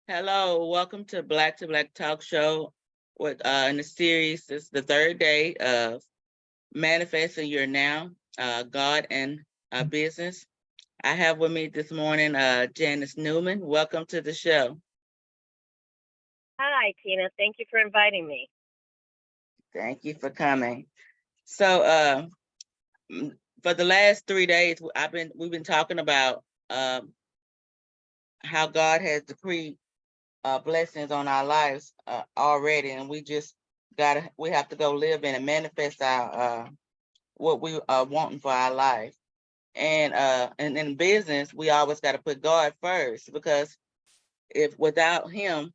Hello, welcome to Black Talk Show. With in the series, this is the third day of Manifesting Your Now, God and Business. I have with me this morning Janice Newman. Welcome to the show. Hi, Tina. Thank you for inviting me. Thank you for coming. So for the last 3 days, we've been talking about how God has decreed blessings on our lives already, and we have to go live in and manifest our what we are wanting for our life. And in business, we always got to put God first, because if without him,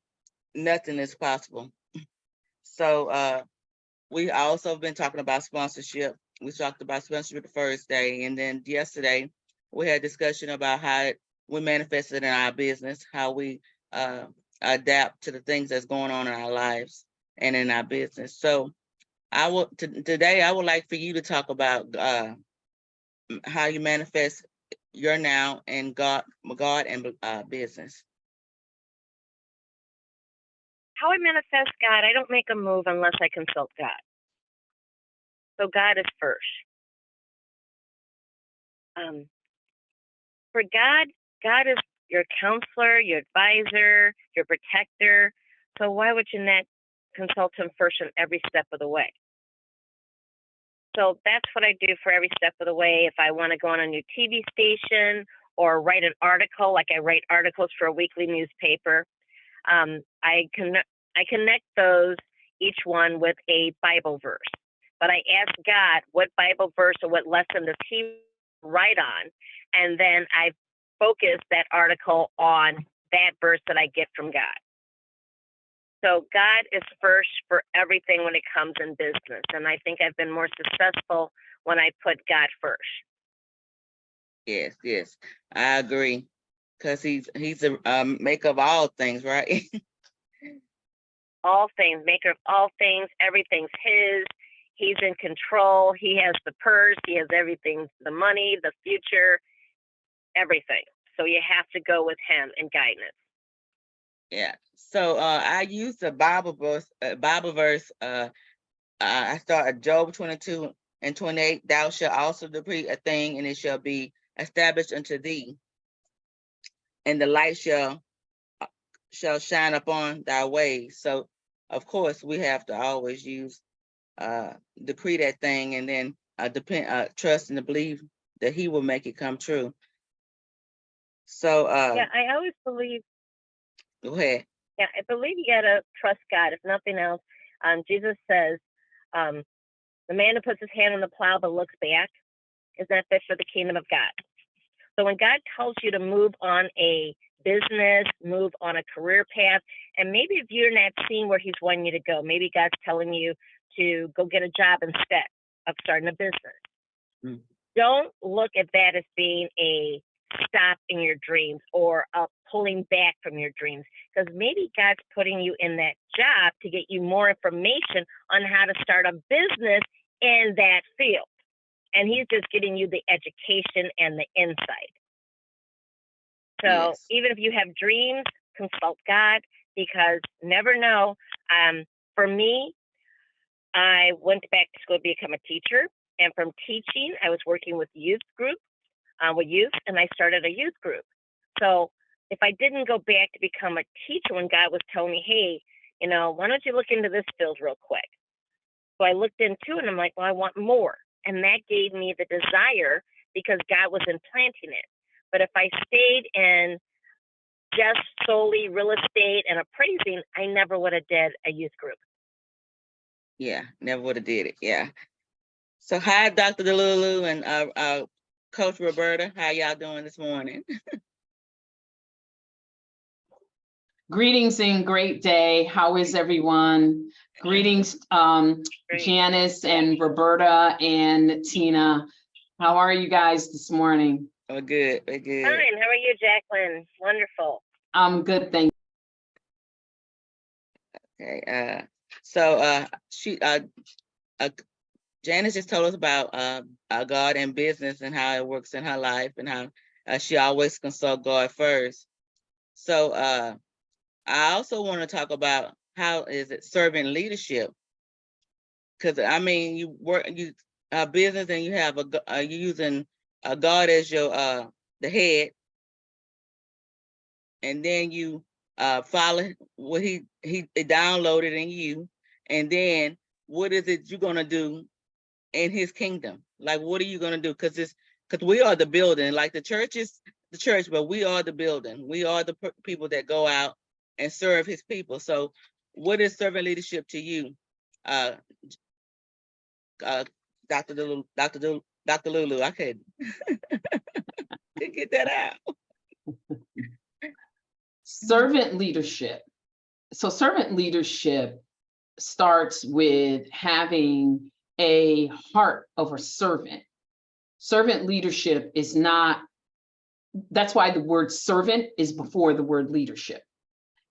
nothing is possible. So we also been talking about sponsorship. We talked about sponsorship the first day, and then yesterday we had a discussion about how we manifested in our business, how we uh, adapt to the things that's going on in our lives and in our business. So today I would like for you to talk about how you manifest your now and God and business. How I manifest God, I don't make a move unless I consult God. So God is first. For God, God is your counselor, your advisor, your protector. So why would you not consult him first in every step of the way? So that's what I do for every step of the way. If I want to go on a new TV station or write an article, like I write articles for a weekly newspaper, I connect those, each one with a Bible verse. But I ask God what Bible verse or what lesson does he write on, and then I focus that article on that verse that I get from God. So God is first for everything when it comes in business. And I think I've been more successful when I put God first. Yes, I agree. Because he's a maker of all things, right? All things, maker of all things, everything's his. He's in control. He has the purse. He has everything, the money, the future, everything. So you have to go with him and guidance. Yeah. So I used a Bible verse. I start at Job 22:28. Thou shalt also decree a thing, and it shall be established unto thee, and the light shall shine upon thy ways. So, of course, we have to always use decree that thing, and then trust and believe that he will make it come true. So yeah, I always believe. Go ahead. Yeah, I believe you gotta trust God. If nothing else, Jesus says, the man who puts his hand on the plow but looks back is not fit for the kingdom of God. So when God tells you to move on a business, move on a career path, and maybe if you're not seeing where he's wanting you to go, maybe God's telling you to go get a job instead of starting a business. Don't look at that as being a stop in your dreams or a pulling back from your dreams, because maybe God's putting you in that job to get you more information on how to start a business in that field. And he's just getting you the education and the insight. So even if you have dreams, consult God, because never know. For me, I went back to school to become a teacher. And from teaching, I was working with youth group, with youth, and I started a youth group. So if I didn't go back to become a teacher when God was telling me, hey, why don't you look into this field real quick? So I looked into it, and I'm like, well, I want more. And that gave me the desire because God was implanting it. But if I stayed in just solely real estate and appraising, I never would have did a youth group. Yeah, never would have did it. Yeah. So hi, Dr. Lulu and Coach Roberta. How y'all doing this morning? Greetings and great day. How is everyone? Greetings, Janice and Roberta and Tina. How are you guys this morning? We're good. We're good. Fine. How are you, Jacqueline? Wonderful. I'm good, thank you. Okay. So Janice just told us about God and business and how it works in her life, and how she always consult God first. So I also want to talk about how is it servant leadership, because I mean you work you business and you have you using God as your the head, and then you follow what he downloaded in you, and then what is it you're gonna do in his kingdom? Like, what are you gonna do? Because we are the building. Like, the church is the church, but we are the building. We are the people that go out and serve his people. So what is servant leadership to you, uh Dr. Lulu? Dr. Lulu, I couldn't get that out. Servant leadership. So servant leadership starts with having a heart of a servant. Servant leadership is not, that's why the word servant is before the word leadership.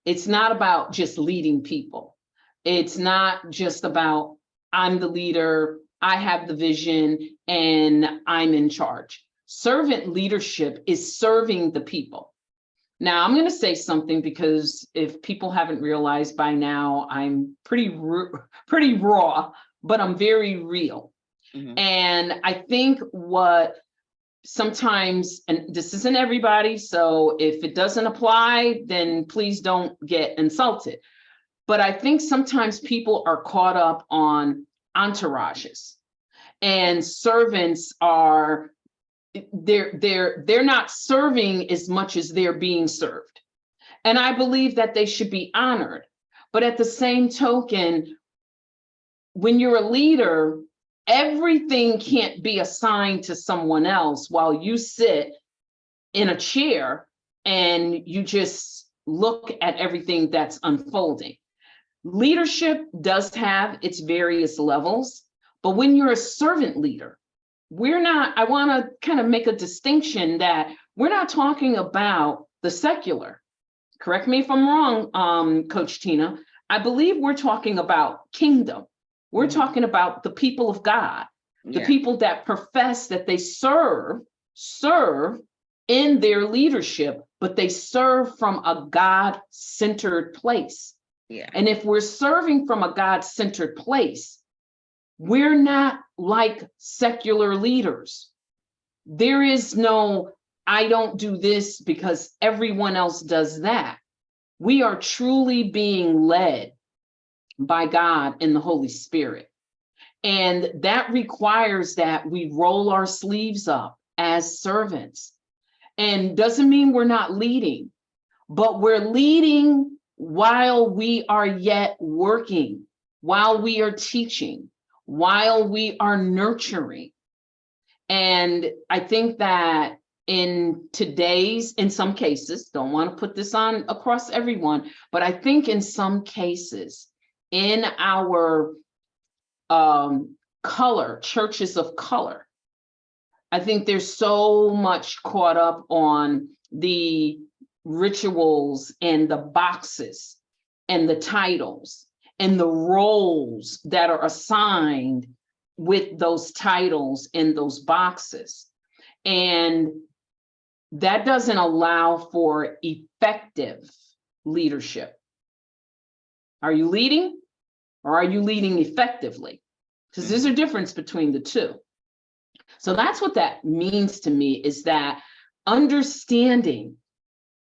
It's not about just leading people. It's not just about, I'm the leader, I have the vision, and I'm in charge. Servant leadership is serving the people. Now, I'm going to say something, because if people haven't realized by now, I'm pretty raw, but I'm very real. Mhm. And I think what sometimes, and this isn't everybody, so if it doesn't apply, then please don't get insulted. But I think sometimes people are caught up on entourages, and servants are, they're not serving as much as they're being served. And I believe that they should be honored. But at the same token, when you're a leader, everything can't be assigned to someone else while you sit in a chair and you just look at everything that's unfolding. Leadership does have its various levels, but when you're a servant leader, I want to kind of make a distinction that we're not talking about the secular. Correct me if I'm wrong, Coach Tina. I believe we're talking about kingdom. We're talking about the people of God, the people that profess that they serve in their leadership, but they serve from a God-centered place. Yeah. And if we're serving from a God-centered place, we're not like secular leaders. There is no, I don't do this because everyone else does that. We are truly being led by God and the Holy Spirit. And that requires that we roll our sleeves up as servants. And doesn't mean we're not leading, but we're leading while we are yet working, while we are teaching, while we are nurturing. And I think that in some cases, don't want to put this on across everyone, but I think in some cases, in our churches of color, I think there's so much caught up on the rituals and the boxes and the titles and the roles that are assigned with those titles and those boxes. And that doesn't allow for effective leadership. Are you leading, or are you leading effectively? Because there's a difference between the two. So that's what that means to me, is that understanding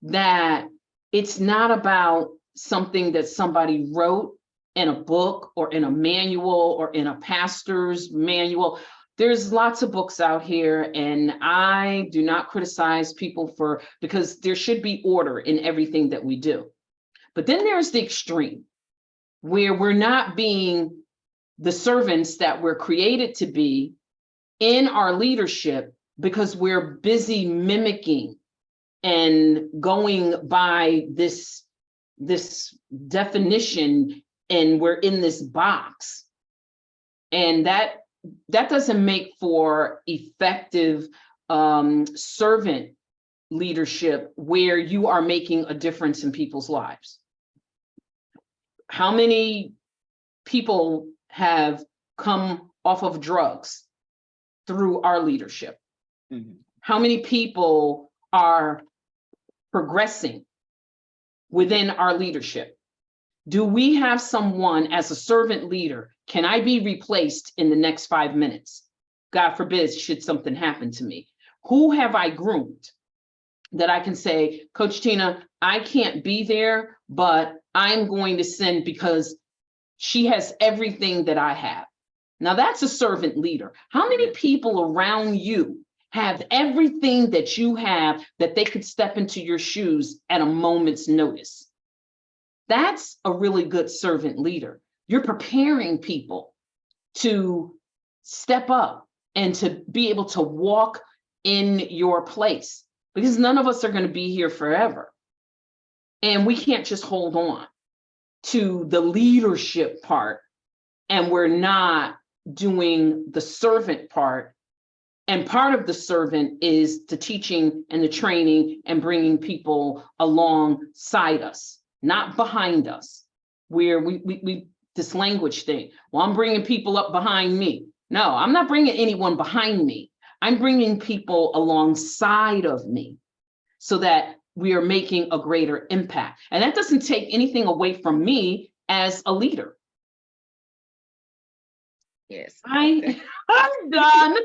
that it's not about something that somebody wrote in a book or in a manual or in a pastor's manual. There's lots of books out here, and I do not criticize people because there should be order in everything that we do. But then there's the extreme where we're not being the servants that we're created to be in our leadership because we're busy mimicking and going by this definition, and we're in this box. And that doesn't make for effective servant leadership where you are making a difference in people's lives. How many people have come off of drugs through our leadership? How many people are progressing within our leadership? Do we have someone as a servant leader? Can I be replaced in the next 5 minutes? God forbid, should something happen to me? Who have I groomed that I can say, Coach Tina, I can't be there, but I'm going to send because she has everything that I have. Now that's a servant leader. How many people around you have everything that you have that they could step into your shoes at a moment's notice? That's a really good servant leader. You're preparing people to step up and to be able to walk in your place, because none of us are going to be here forever. And we can't just hold on to the leadership part and we're not doing the servant part. And part of the servant is the teaching and the training and bringing people alongside us, not behind us, where we this language thing. Well, I'm bringing people up behind me. No, I'm not bringing anyone behind me. I'm bringing people alongside of me so that we are making a greater impact. And that doesn't take anything away from me as a leader. Yes. I'm done.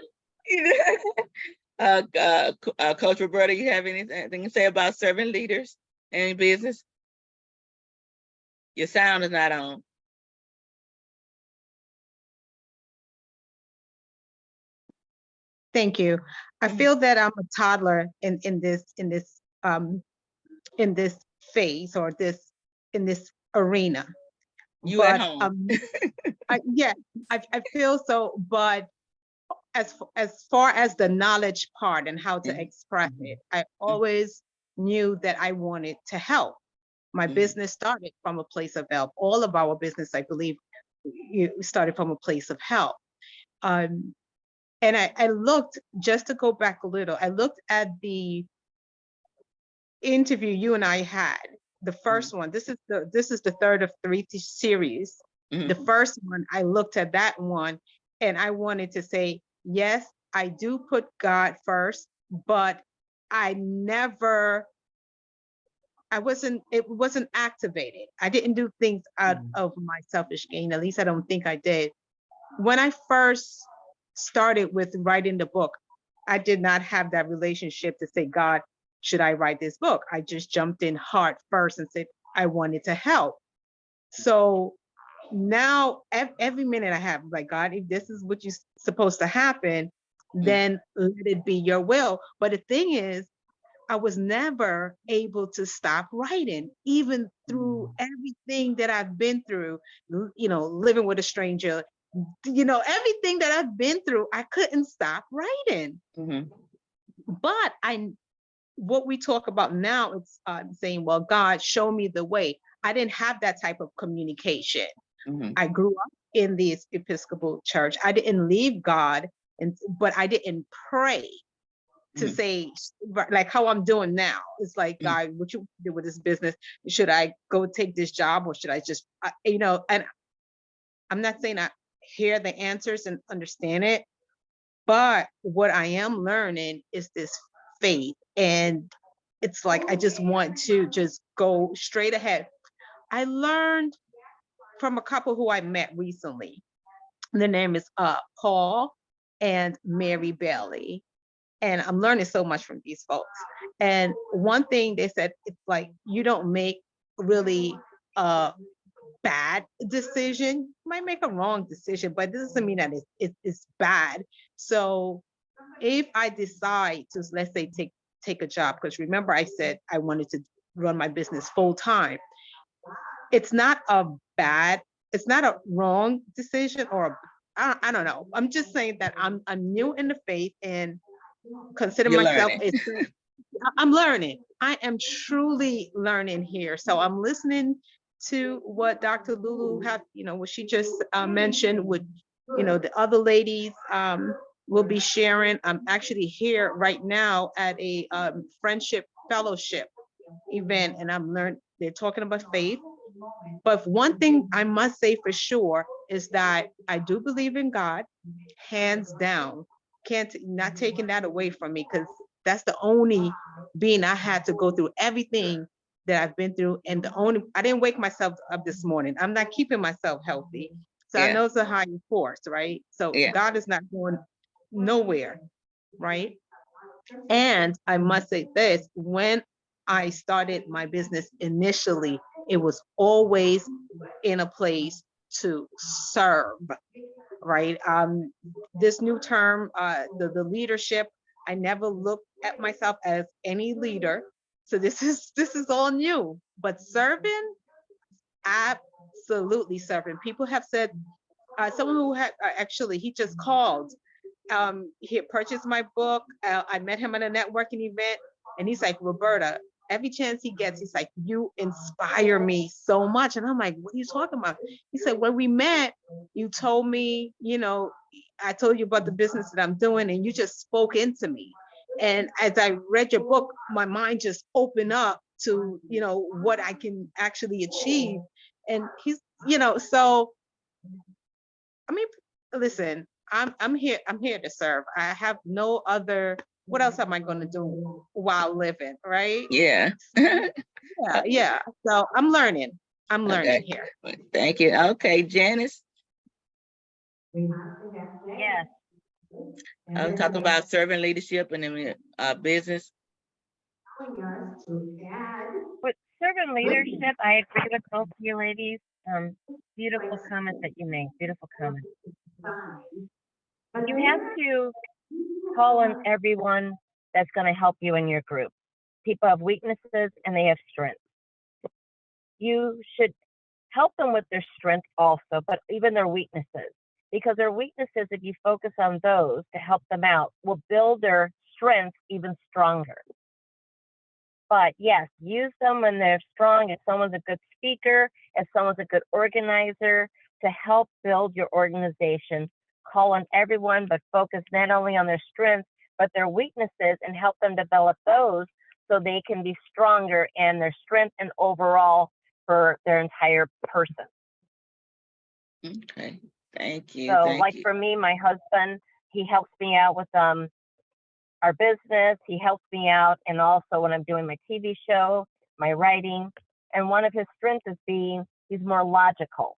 Coach Roberta, you have anything to say about servant leaders in business? Your sound is not on. Thank you. I feel that I'm a toddler in this phase, or in this arena. You at home. I feel so, but as far as the knowledge part and how to express it, I always knew that I wanted to help. My business started from a place of help. All of our business, I believe, started from a place of help. And I looked, just to go back a little, I looked at the interview you and I had, the first one. This is the third of 3 series. The first one, I looked at that one and I wanted to say, yes, I do put God first, but it wasn't activated. I didn't do things out of my selfish gain. At least I don't think I did. When I first started with writing the book, I did not have that relationship to say, God, should I write this book? I just jumped in heart first and said, I wanted to help. So now every minute I have, like, God, if this is what you're supposed to happen, then let it be your will. But the thing is, I was never able to stop writing, even through everything that I've been through, living with a stranger, everything that I've been through, I couldn't stop writing. But what we talk about now, it's saying, well, God, show me the way. I didn't have that type of communication. I grew up in the Episcopal Church. I didn't leave God, but I didn't pray to say, like how I'm doing now. It's like, God, what you do with this business? Should I go take this job, or should I just, and I'm not saying I hear the answers and understand it, but what I am learning is this faith. And it's like, I just want to just go straight ahead. I learned from a couple who I met recently. The name is Paul and Mary Bailey. And I'm learning so much from these folks. And one thing they said, it's like, you don't make really a bad decision. You might make a wrong decision, but this doesn't mean that it's bad. So if I decide to, let's say, take a job, because remember I said I wanted to run my business full time. It's not a wrong decision, or I don't know. I'm just saying that I'm new in the faith and consider myself I'm learning. I am truly learning here. So I'm listening to what Dr. Lulu had, what she just mentioned, with, the other ladies will be sharing. I'm actually here right now at a friendship fellowship event, and I'm learning, they're talking about faith. But one thing I must say for sure is that I do believe in God, hands down. Not taking that away from me, because that's the only being I had to go through everything that I've been through. And I didn't wake myself up this morning. I'm not keeping myself healthy. So I Yeah. know it's a higher force, right? So Yeah. God is not going nowhere, right? And I must say this, when I started my business initially, it was always in a place to serve, right? This new term, the leadership, I never looked at myself as any leader. So this is all new, but serving, absolutely serving. People have said, someone who had actually, he just called. He had purchased my book. I met him at a networking event, and he's like, Roberta, every chance he gets, he's like, you inspire me so much. And I'm like, what are you talking about? He said, when we met, you told me, I told you about the business that I'm doing, and you just spoke into me. And as I read your book, my mind just opened up to, what I can actually achieve. And he's, so, I mean, listen, I'm here to serve. I have no other, what else am I going to do while living, right? Yeah. Yeah. So I'm learning Okay. here. Thank you. Okay, Janice. Yes. I was talking about servant leadership and then business. With servant leadership, I agree with both of you ladies. Beautiful comments that you made. Beautiful comments. You have to call on everyone that's going to help you in your group. People have weaknesses and they have strengths. You should help them with their strengths also, but even their weaknesses. Because their weaknesses, if you focus on those to help them out, will build their strengths even stronger. But yes, use them when they're strong. If someone's a good speaker, if someone's a good organizer, to help build your organization. Call on everyone, but focus not only on their strengths, but their weaknesses, and help them develop those so they can be stronger in their strength and overall for their entire person. Okay, thank you. So Thank like you. for me, my husband, he helps me out with our business. He helps me out, and also when I'm doing my TV show, my writing. And one of his strengths is he's more logical.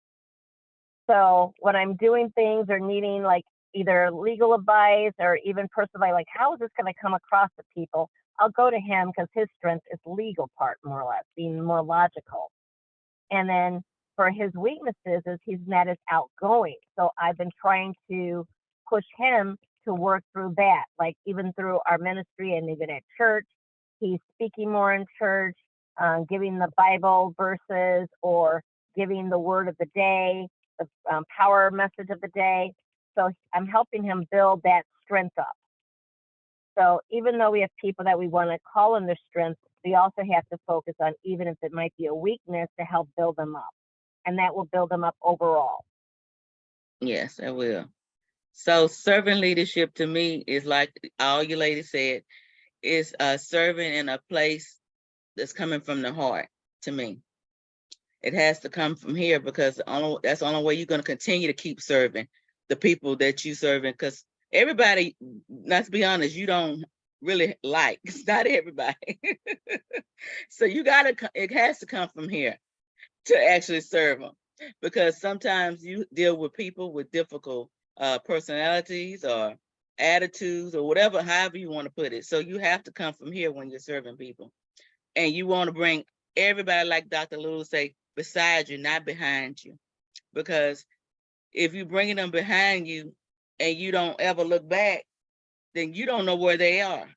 So when I'm doing things or needing like either legal advice or even personal advice, like how is this going to come across to people, I'll go to him because his strength is legal part, more or less, being more logical. And then for his weaknesses is he's not as outgoing. So I've been trying to push him to work through that, like even through our ministry and even at church. He's speaking more in church, giving the Bible verses or giving the word of the day, the power message of the day. So I'm helping him build that strength up. So even though we have people that we want to call on their strength, we also have to focus on, even if it might be a weakness, to help build them up. And that will build them up overall. Yes, I will. So servant leadership to me is like all you ladies said, is serving in a place that's coming from the heart to me. It has to come from here because that's the only way you're going to continue to keep serving the people that you serving, because everybody, let's be honest, you don't really like. It's not everybody. So it has to come from here to actually serve them, because sometimes you deal with people with difficult personalities or attitudes or whatever, however you want to put it. So you have to come from here when you're serving people, and you want to bring everybody, like Dr. Lulu say, beside you, not behind you. Because if you're bringing them behind you and you don't ever look back, then you don't know where they are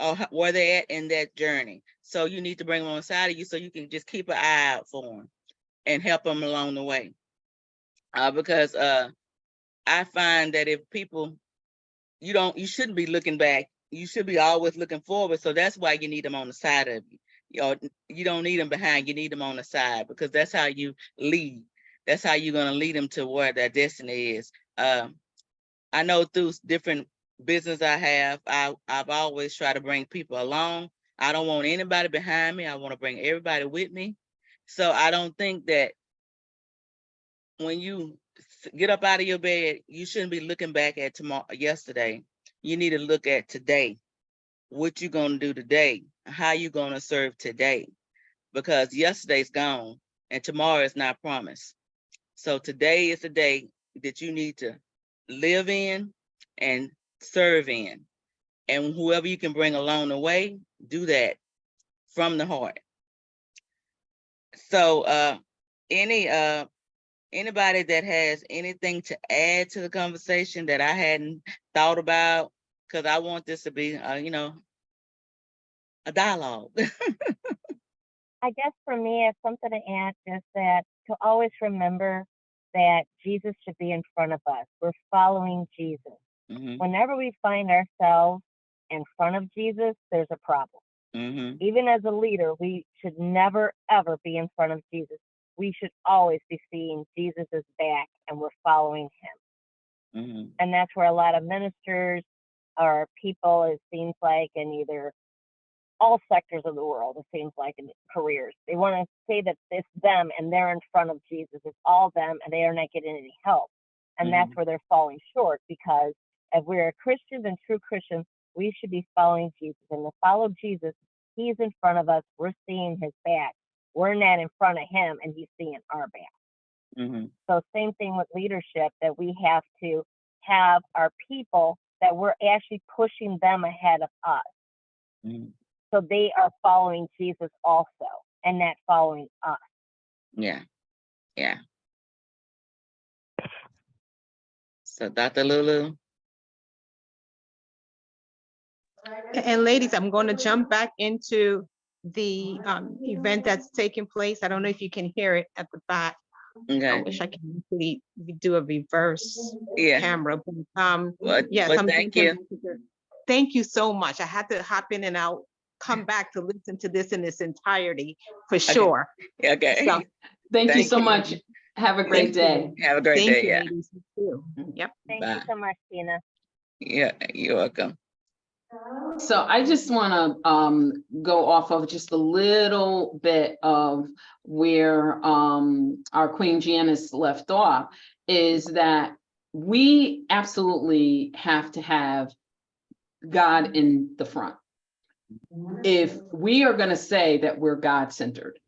or where they're at in that journey. So you need to bring them on the side of you so you can just keep an eye out for them and help them along the way. Because I find that if people, you shouldn't be looking back. You should be always looking forward. So that's why you need them on the side of you. You don't need them behind, you need them on the side, because that's how you lead. That's how you're going to lead them to where their destiny is. I know through different business I have, I've always tried to bring people along. I don't want anybody behind me. I want to bring everybody with me. So I don't think that when you get up out of your bed, you shouldn't be looking back at yesterday. You need to look at today. What you going to do today? How you going to serve today? because yesterday's gone and tomorrow is not promised. So today is the day that you need to live in and serve in. And whoever you can bring along the way, do that from the heart. So anybody that has anything to add to the conversation that I hadn't thought about, because I want this to be a dialogue. I guess for me, it's something to add is that to always remember that Jesus should be in front of us. We're following Jesus. Mm-hmm. Whenever we find ourselves in front of Jesus, there's a problem. Mm-hmm. Even as a leader, we should never, ever be in front of Jesus. We should always be seeing Jesus' back and we're following him. Mm-hmm. And that's where a lot of ministers or people, it seems like, in either all sectors of the world, it seems like, in careers, they want to say that it's them and they're in front of Jesus. It's all them and they are not getting any help. And that's where they're falling short, because if we're Christians and true Christians, we should be following Jesus. And to follow Jesus, he's in front of us. We're seeing his back. We're not in front of him and he's seeing our back. Mm-hmm. So same thing with leadership, that we have to have our people that we're actually pushing them ahead of us. Mm-hmm. So they are following Jesus also and not following us. Yeah. Yeah. So Dr. Lulu. And ladies, I'm going to jump back into the event that's taking place. I don't know if you can hear it at the back. Okay. I wish I could really do a reverse camera. But yes, but I'm thank you. Thank you so much. I had to hop in and out, come back to listen to this in its entirety for sure. Okay. So, Thank you Thank so you. much. Have a great day. Have a great thank day. you, Yeah. ladies. You too. Yep. Thank Bye. you so much, Tina. Yeah, you're welcome. So I just want to go off of just a little bit of where our Queen Janice left off, is that we absolutely have to have God in the front. If we are going to say that we're God-centered,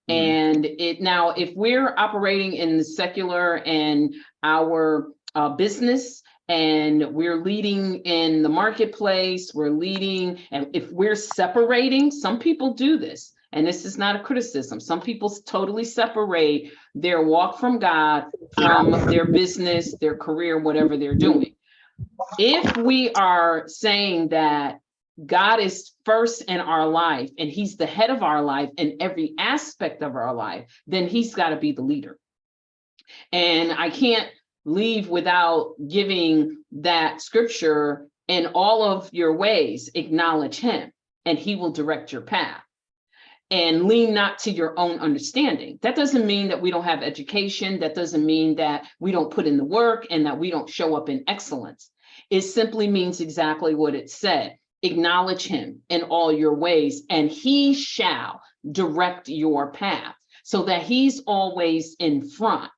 and if we're operating in the secular and our business, and we're leading in the marketplace, we're leading, and if we're separating, some people do this, and this is not a criticism. Some people totally separate their walk from God from their business, their career, whatever they're doing. If we are saying that God is first in our life and he's the head of our life in every aspect of our life, then he's got to be the leader. And I can't leave without giving that scripture: in all of your ways, acknowledge him and he will direct your path. And lean not to your own understanding. That doesn't mean that we don't have education. That doesn't mean that we don't put in the work and that we don't show up in excellence. It simply means exactly what it said. Acknowledge him in all your ways, and he shall direct your path, so that he's always in front.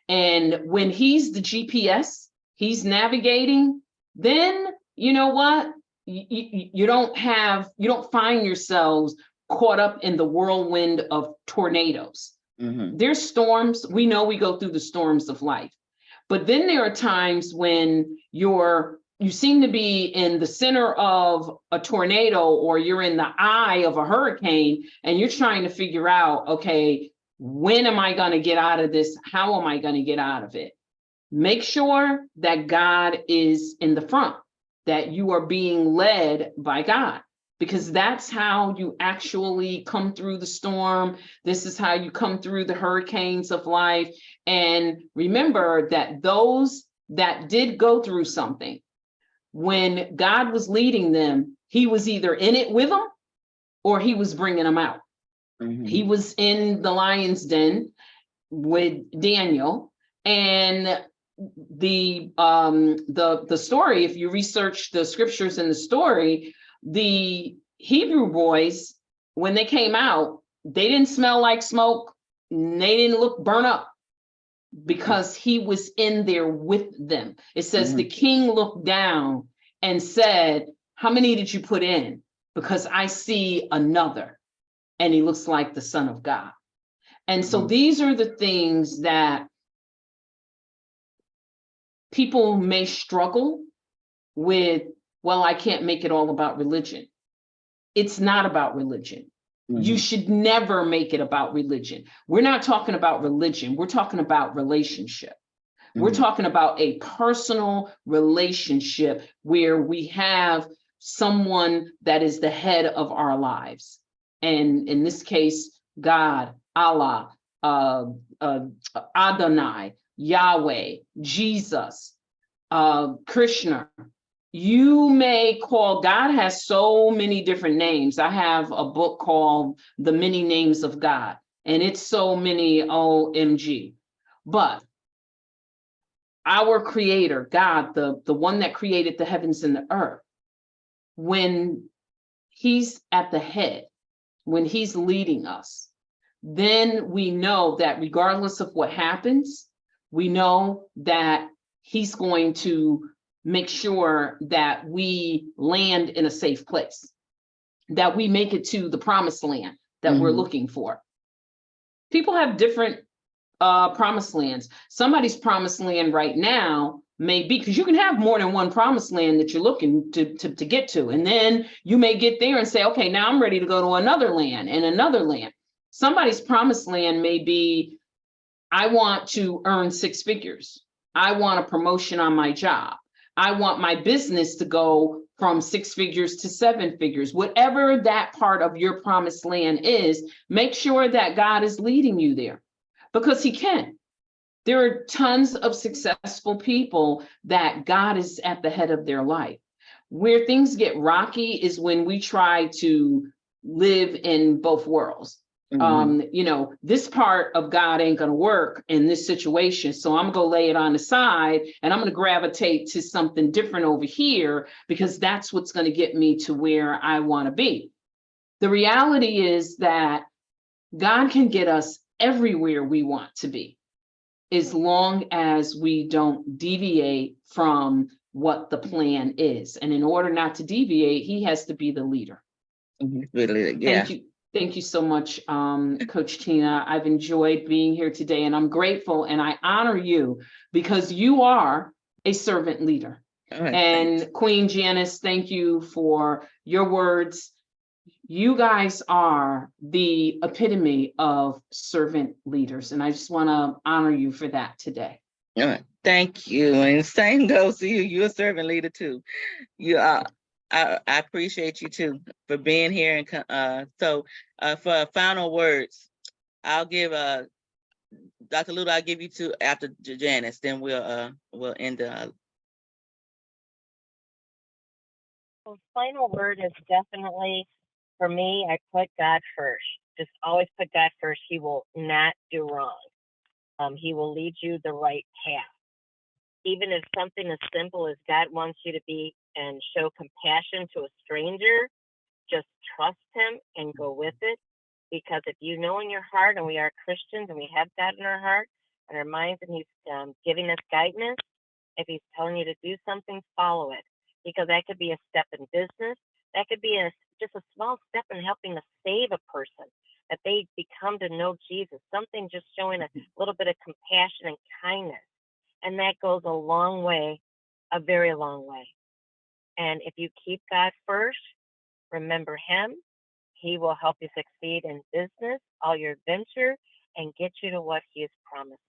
And when he's the GPS, he's navigating, then you know what? You don't find yourselves caught up in the whirlwind of tornadoes. There's storms. We know we go through the storms of life. But then there are times when you seem to be in the center of a tornado, or you're in the eye of a hurricane, and you're trying to figure out, okay, when am I going to get out of this? How am I going to get out of it? Make sure that God is in the front, that you are being led by God, because that's how you actually come through the storm. This is how you come through the hurricanes of life. And remember that those that did go through something, when God was leading them, he was either in it with them or he was bringing them out. He was in the lion's den with Daniel, and the story, if you research the scriptures in the story, the Hebrew boys, when they came out, they didn't smell like smoke, they didn't look burnt up, because he was in there with them. It says the king looked down and said, how many did you put in? Because I see another. and he looks like the Son of God. And so Mhm. these are the things that people may struggle with. Well, I can't make it all about religion. It's not about religion. You Mhm. should never make it about religion. We're not talking about religion. We're talking about relationship. We're Mhm. talking about a personal relationship where we have someone that is the head of our lives. And in this case, God, Allah, Adonai, Yahweh, Jesus, Krishna. You may call, God has so many different names. I have a book called The Many Names of God, and it's so many, OMG. But our creator, God, the one that created the heavens and the earth, when he's at the head, when he's leading us, then we know that regardless of what happens, we know that he's going to make sure that we land in a safe place, that we make it to the promised land that we're Mhm. looking for. People have different promised lands. Somebody's promised land right now may be, because you can have more than one promised land that you're looking to get to. And then you may get there and say, okay, now I'm ready to go to another land and another land. Somebody's promised land may be, I want to earn 6 figures. I want a promotion on my job. I want my business to go from 6 figures to 7 figures. Whatever that part of your promised land is, make sure that God is leading you there, because he can. There are tons of successful people that God is at the head of their life. Where things get rocky is when we try to live in both worlds. Mhm. This part of God ain't gonna work in this situation, so I'm gonna lay it on the side and I'm gonna gravitate to something different over here because that's what's gonna get me to where I wanna be. The reality is that God can get us everywhere we want to be, as long as we don't deviate from what the plan is. And in order not to deviate, he has to be the leader. Mhm. Really, yeah. Thank you so much, Coach Tina. I've enjoyed being here today, and I'm grateful and I honor you because you are a servant leader. All right, thanks. And Queen Janice, thank you for your words. You guys are the epitome of servant leaders, and I just want to honor you for that today. All right, thank you. And same goes to you. You're a servant leader too. You are. I appreciate you too for being here. And so for final words, I'll give Dr. Lulu, I'll give you two after Janice, then we'll end the Well, final word is definitely, for me, I put God first. Just always put God first. He will not do wrong. He will lead you the right path. Even if something as simple as God wants you to be and show compassion to a stranger, just trust him and go with it. Because if you know in your heart, and we are Christians and we have God in our heart and our minds, and he's giving us guidance, if he's telling you to do something, follow it. Because that could be a step in business. That could be just a small step in helping to save a person, that they become to know Jesus, something just showing a little bit of compassion and kindness. And that goes a long way, a very long way. And if you keep God first, remember him, he will help you succeed in business, all your venture, and get you to what he has promised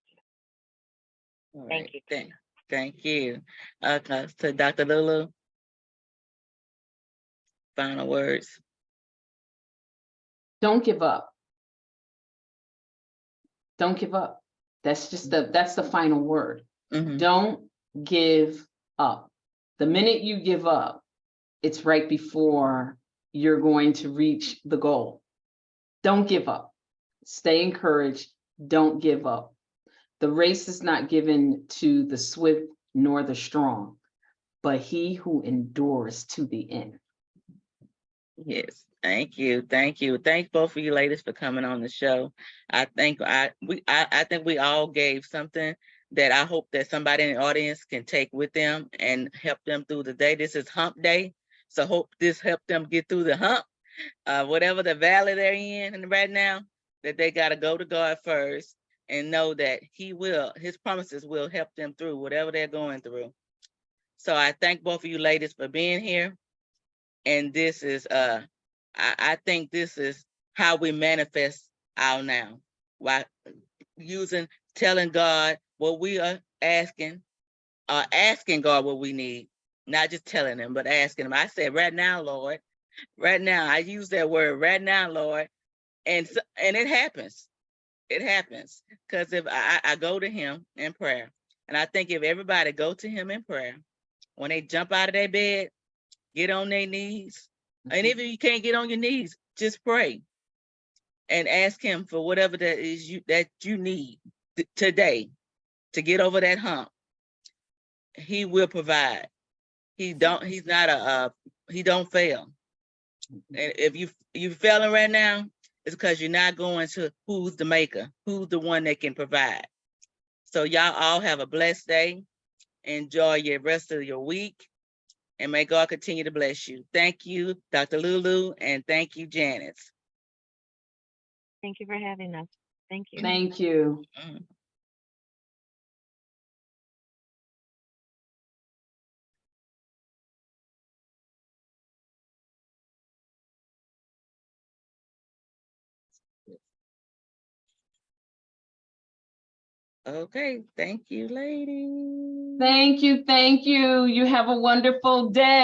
you. all Thank right. you. Thank you. So Dr. Lulu, final words. Don't give up. Don't give up. That's the final word. Mhm. Don't give up. The minute you give up, it's right before you're going to reach the goal. Don't give up. Stay encouraged. Don't give up. The race is not given to the swift nor the strong, but he who endures to the end. Yes, thank you, thank you, thank both of you ladies for coming on the show. I think I think we all gave something that I hope that somebody in the audience can take with them and help them through the day. This is Hump Day, so hope this helped them get through the hump. whatever the valley they're in right now, that they got to go to God first and know that his promises will help them through whatever they're going through. So I thank both of you ladies for being here. And this is, I think this is how we manifest our now, by telling God what we are asking God what we need, not just telling him, but asking him. I said, right now, Lord, right now. I use that word, right now, Lord. And it happens. It happens. Because if I go to him in prayer, and I think if everybody go to him in prayer, when they jump out of their bed, get on their knees. And if you can't get on your knees, just pray and ask him for whatever that is that you need today to get over that hump. He will provide. He don't fail. And if you failing right now, it's because you're not going to who's the maker, who's the one that can provide. So y'all all have a blessed day. Enjoy your rest of your week. And may God continue to bless you. Thank you, Dr. Lulu, and thank you, Janice. Thank you for having us. Thank you. Thank you. Mm. Okay, thank you, ladies. Thank you. Thank you. You have a wonderful day.